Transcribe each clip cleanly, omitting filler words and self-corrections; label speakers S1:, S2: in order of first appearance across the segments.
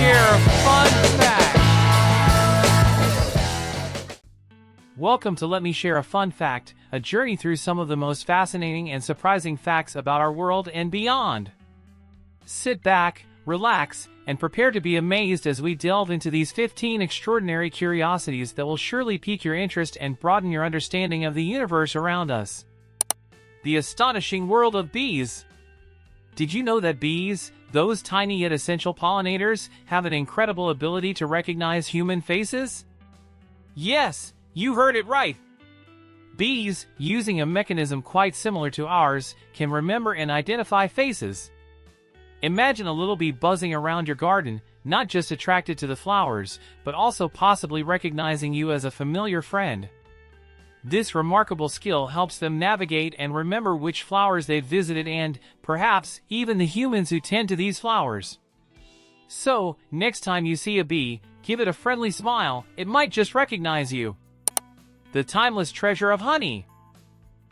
S1: share a fun fact. Welcome to Let Me Share a Fun Fact, a journey through some of the most fascinating and surprising facts about our world and beyond. Sit back, relax, and prepare to be amazed as we delve into these 15 extraordinary curiosities that will surely pique your interest and broaden your understanding of the universe around us. The astonishing world of bees. Did you know that bees, those tiny yet essential pollinators, have an incredible ability to recognize human faces? Yes, you heard it right. Bees, using a mechanism quite similar to ours, can remember and identify faces. Imagine a little bee buzzing around your garden, not just attracted to the flowers, but also possibly recognizing you as a familiar friend. This remarkable skill helps them navigate and remember which flowers they've visited and, perhaps, even the humans who tend to these flowers. So, next time you see a bee, give it a friendly smile, it might just recognize you. The timeless treasure of honey.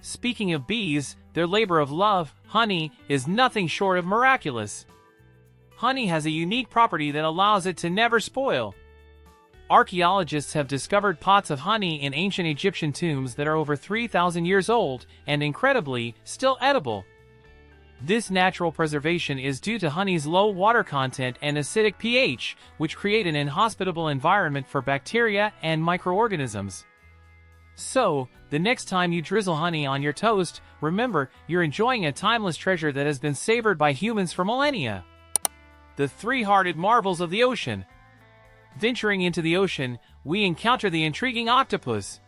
S1: Speaking of bees, their labor of love, honey, is nothing short of miraculous. Honey has a unique property that allows it to never spoil. Archaeologists have discovered pots of honey in ancient Egyptian tombs that are over 3,000 years old and, incredibly, still edible. This natural preservation is due to honey's low water content and acidic pH, which create an inhospitable environment for bacteria and microorganisms. So, the next time you drizzle honey on your toast, remember, you're enjoying a timeless treasure that has been savored by humans for millennia. The three-hearted marvels of the ocean. Venturing into the ocean, we encounter the intriguing octopus.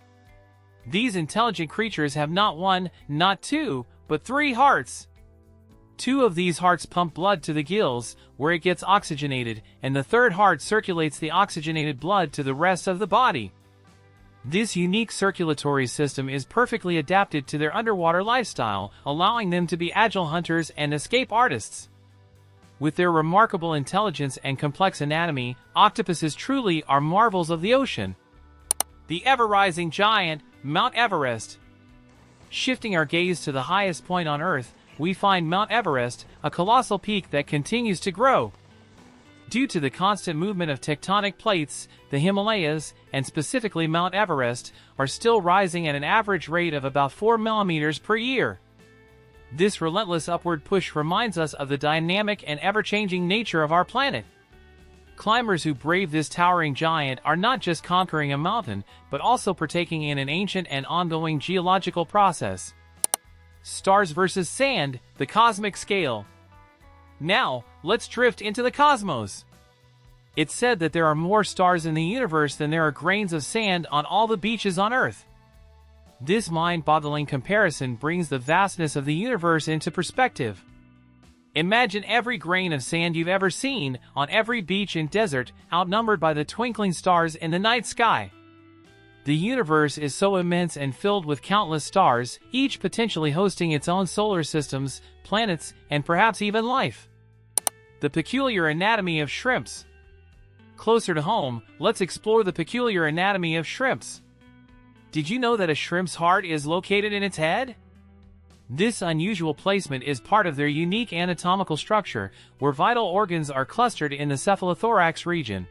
S1: These intelligent creatures have not one, not two, but three hearts. Two of these hearts pump blood to the gills, where it gets oxygenated, and the third heart circulates the oxygenated blood to the rest of the body. This unique circulatory system is perfectly adapted to their underwater lifestyle, allowing them to be agile hunters and escape artists. With their remarkable intelligence and complex anatomy, octopuses truly are marvels of the ocean. The ever-rising giant, Mount Everest. Shifting our gaze to the highest point on Earth, we find Mount Everest, a colossal peak that continues to grow. Due to the constant movement of tectonic plates, the Himalayas, and specifically Mount Everest, are still rising at an average rate of about 4 millimeters per year. This relentless upward push reminds us of the dynamic and ever-changing nature of our planet. Climbers who brave this towering giant are not just conquering a mountain, but also partaking in an ancient and ongoing geological process. Stars versus sand, the cosmic scale. Now, let's drift into the cosmos. It's said that there are more stars in the universe than there are grains of sand on all the beaches on Earth. This mind-boggling comparison brings the vastness of the universe into perspective. Imagine every grain of sand you've ever seen on every beach and desert, outnumbered by the twinkling stars in the night sky. The universe is so immense and filled with countless stars, each potentially hosting its own solar systems, planets, and perhaps even life. The peculiar anatomy of shrimps. Closer to home, let's explore the peculiar anatomy of shrimps. Did you know that a shrimp's heart is located in its head? This unusual placement is part of their unique anatomical structure, where vital organs are clustered in the cephalothorax region.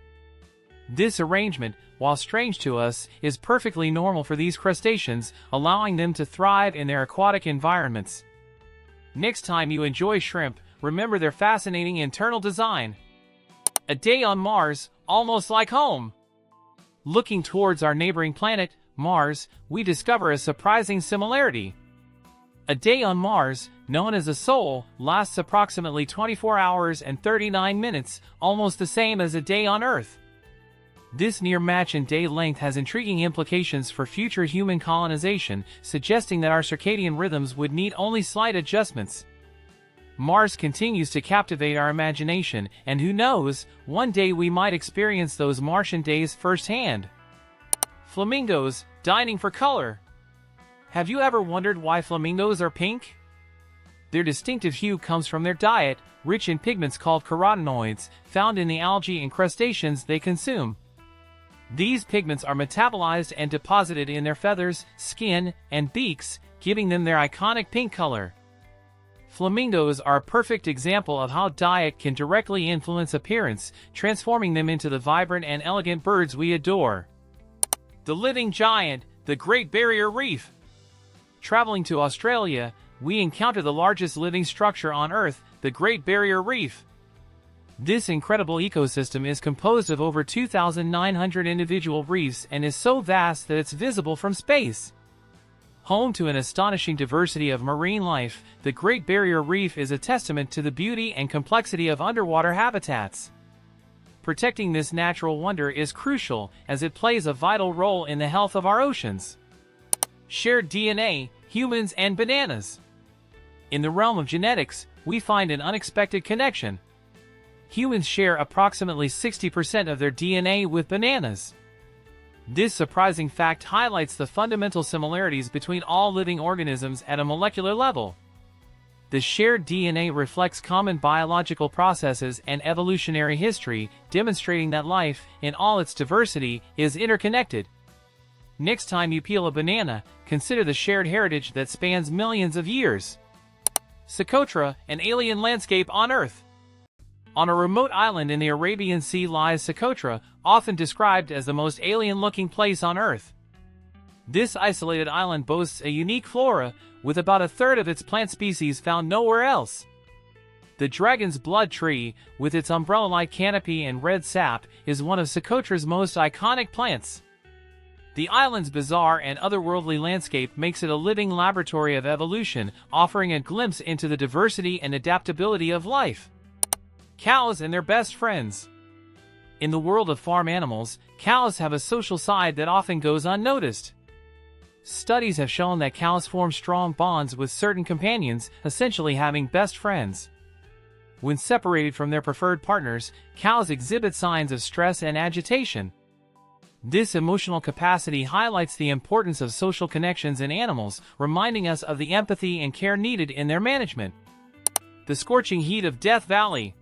S1: This arrangement, while strange to us, is perfectly normal for these crustaceans, allowing them to thrive in their aquatic environments. Next time you enjoy shrimp, remember their fascinating internal design. A day on Mars, almost like home. Looking towards our neighboring planet, Mars, we discover a surprising similarity. A day on Mars, known as a sol, lasts approximately 24 hours and 39 minutes, almost the same as a day on Earth. This near match in day length has intriguing implications for future human colonization, suggesting that our circadian rhythms would need only slight adjustments. Mars continues to captivate our imagination, and who knows, one day we might experience those Martian days firsthand. Flamingos, dining for color. Have you ever wondered why flamingos are pink? Their distinctive hue comes from their diet, rich in pigments called carotenoids, found in the algae and crustaceans they consume. These pigments are metabolized and deposited in their feathers, skin, and beaks, giving them their iconic pink color. Flamingos are a perfect example of how diet can directly influence appearance, transforming them into the vibrant and elegant birds we adore. The living giant, the Great Barrier Reef. Traveling to Australia, we encounter the largest living structure on Earth, the Great Barrier Reef. This incredible ecosystem is composed of over 2,900 individual reefs and is so vast that it's visible from space. Home to an astonishing diversity of marine life, the Great Barrier Reef is a testament to the beauty and complexity of underwater habitats. Protecting this natural wonder is crucial, as it plays a vital role in the health of our oceans. Shared DNA, humans and bananas. In the realm of genetics, we find an unexpected connection. Humans share approximately 60% of their DNA with bananas. This surprising fact highlights the fundamental similarities between all living organisms at a molecular level. The shared DNA reflects common biological processes and evolutionary history, demonstrating that life, in all its diversity, is interconnected. Next time you peel a banana, consider the shared heritage that spans millions of years. Socotra, an alien landscape on Earth. On a remote island in the Arabian Sea lies Socotra, often described as the most alien-looking place on Earth. This isolated island boasts a unique flora, with about a third of its plant species found nowhere else. The dragon's blood tree, with its umbrella-like canopy and red sap, is one of Socotra's most iconic plants. The island's bizarre and otherworldly landscape makes it a living laboratory of evolution, offering a glimpse into the diversity and adaptability of life. Cows and their best friends. In the world of farm animals, cows have a social side that often goes unnoticed. Studies have shown that cows form strong bonds with certain companions, essentially having best friends. When separated from their preferred partners, cows exhibit signs of stress and agitation. This emotional capacity highlights the importance of social connections in animals, reminding us of the empathy and care needed in their management. The scorching heat of Death Valley.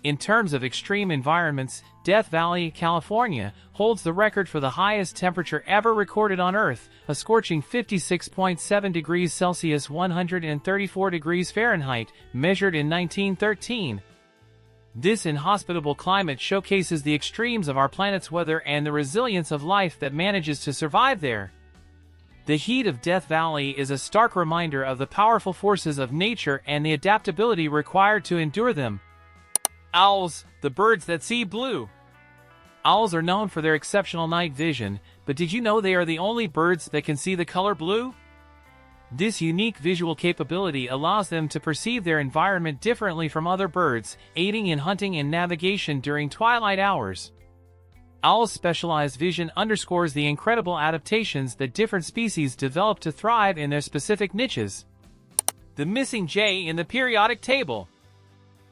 S1: In terms of extreme environments, Death Valley, California, holds the record for the highest temperature ever recorded on Earth, a scorching 56.7 degrees Celsius (134 degrees Fahrenheit), measured in 1913. This inhospitable climate showcases the extremes of our planet's weather and the resilience of life that manages to survive there. The heat of Death Valley is a stark reminder of the powerful forces of nature and the adaptability required to endure them. Owls, the birds that see blue. Owls are known for their exceptional night vision, but did you know they are the only birds that can see the color blue? This unique visual capability allows them to perceive their environment differently from other birds, aiding in hunting and navigation during twilight hours. Owls' specialized vision underscores the incredible adaptations that different species develop to thrive in their specific niches. The missing J in the periodic table.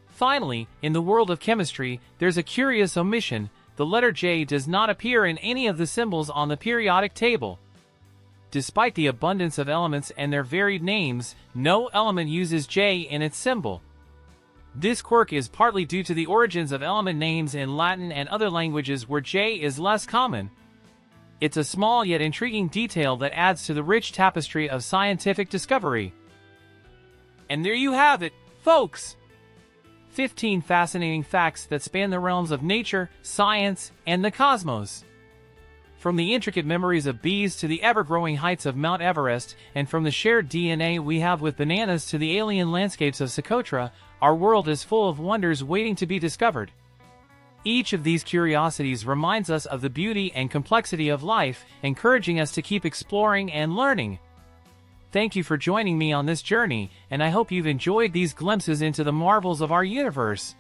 S1: Finally, in the world of chemistry, there's a curious omission. The letter J does not appear in any of the symbols on the periodic table. Despite the abundance of elements and their varied names, no element uses J in its symbol. This quirk is partly due to the origins of element names in Latin and other languages where J is less common. It's a small yet intriguing detail that adds to the rich tapestry of scientific discovery. And there you have it, folks! 15 fascinating facts that span the realms of nature, science, and the cosmos. From the intricate memories of bees to the ever-growing heights of Mount Everest, and from the shared DNA we have with bananas to the alien landscapes of Socotra, our world is full of wonders waiting to be discovered. Each of these curiosities reminds us of the beauty and complexity of life, encouraging us to keep exploring and learning. Thank you for joining me on this journey, and I hope you've enjoyed these glimpses into the marvels of our universe.